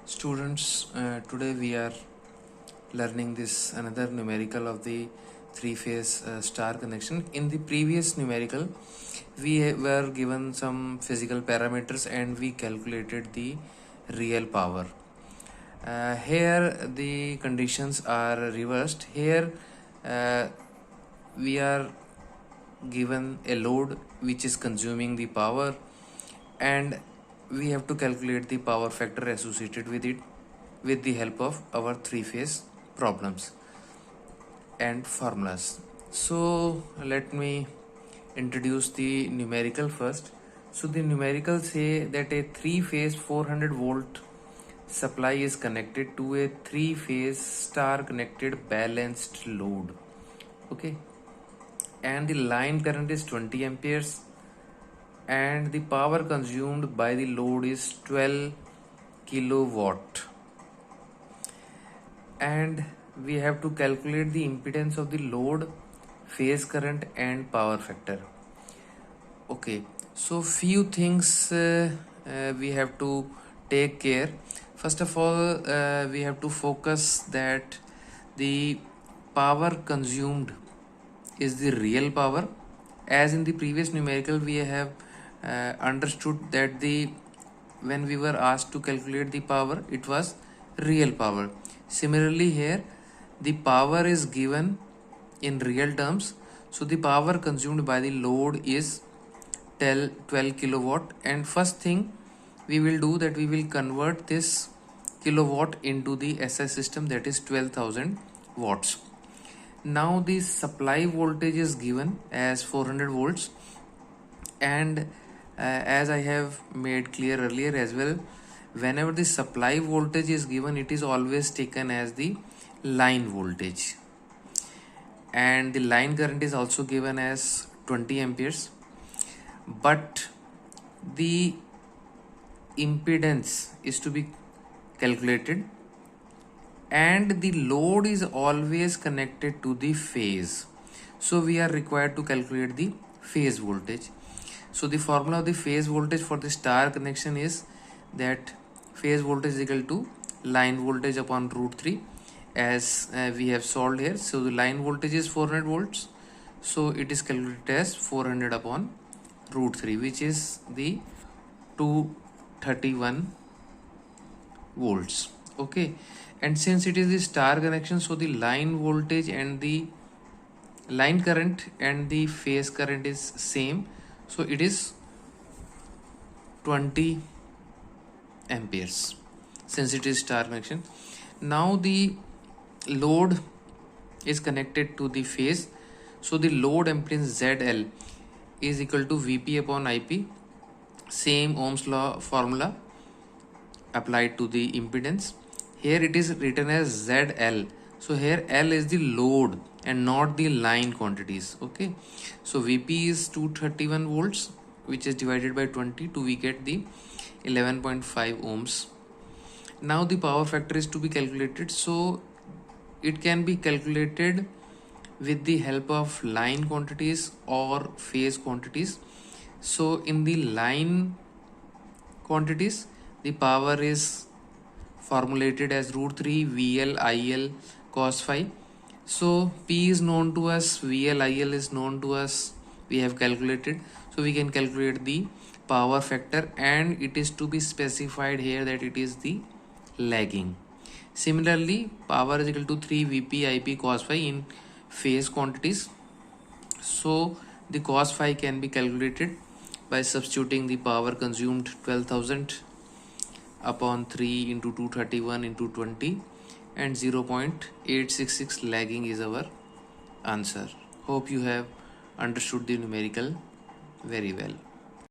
Students, today we are learning this another numerical of the three-phase star connection. In the previous numerical, we were given some physical parameters and we calculated the real power. Here the conditions are reversed. Here we are given a load which is consuming the power, and we have to calculate the power factor associated with it with the help of our three-phase problems and formulas. So let me introduce the numerical first. So the numerical say that a three-phase 400 volt supply is connected to a three-phase star connected balanced load. Okay, and the line current is 20 amperes and the power consumed by the load is 12 kilowatt, and we have to calculate the impedance of the load, phase current and power factor. Okay, so few things we have to take care. First of all, we have to focus that the power consumed is the real power. As in the previous numerical, we have understood that the when we were asked to calculate the power, it was real power. Similarly here, the power is given in real terms, so the power consumed by the load is 12 kilowatt, and first thing we will do that we will convert this kilowatt into the SI system, that is 12,000 watts. Now the supply voltage is given as 400 volts, and as I have made clear earlier as well, whenever the supply voltage is given, it is always taken as the line voltage, and the line current is also given as 20 amperes, but the impedance is to be calculated, and the load is always connected to the phase, so we are required to calculate the phase voltage. So the formula of the phase voltage for the star connection is that phase voltage is equal to line voltage upon root 3, as we have solved here. So the line voltage is 400 volts, so it is calculated as 400 upon root 3, which is the 231 volts. Okay, and since it is the star connection, so the line voltage and the line current and the phase current is same, so it is 20 amperes since it is star connection. Now the load is connected to the phase, so the load impedance ZL is equal to Vp upon Ip, same Ohm's law formula applied to the impedance. Here it is written as ZL, so here L is the load and not the line quantities. Okay, so Vp is 231 volts, which is divided by 20 to we get the 11.5 ohms. Now the power factor is to be calculated, so it can be calculated with the help of line quantities or phase quantities. So in the line quantities, the power is formulated as root 3 VL IL cos phi. So P is known to us, VL IL is known to us, we have calculated, so we can calculate the power factor, and it is to be specified here that it is the lagging. Similarly, power is equal to 3 Vp Ip cos phi in phase quantities, so the cos phi can be calculated by substituting the power consumed 12,000 upon 3 into 231 into 20, and 0.866 lagging is our answer. Hope you have understood the numerical very well.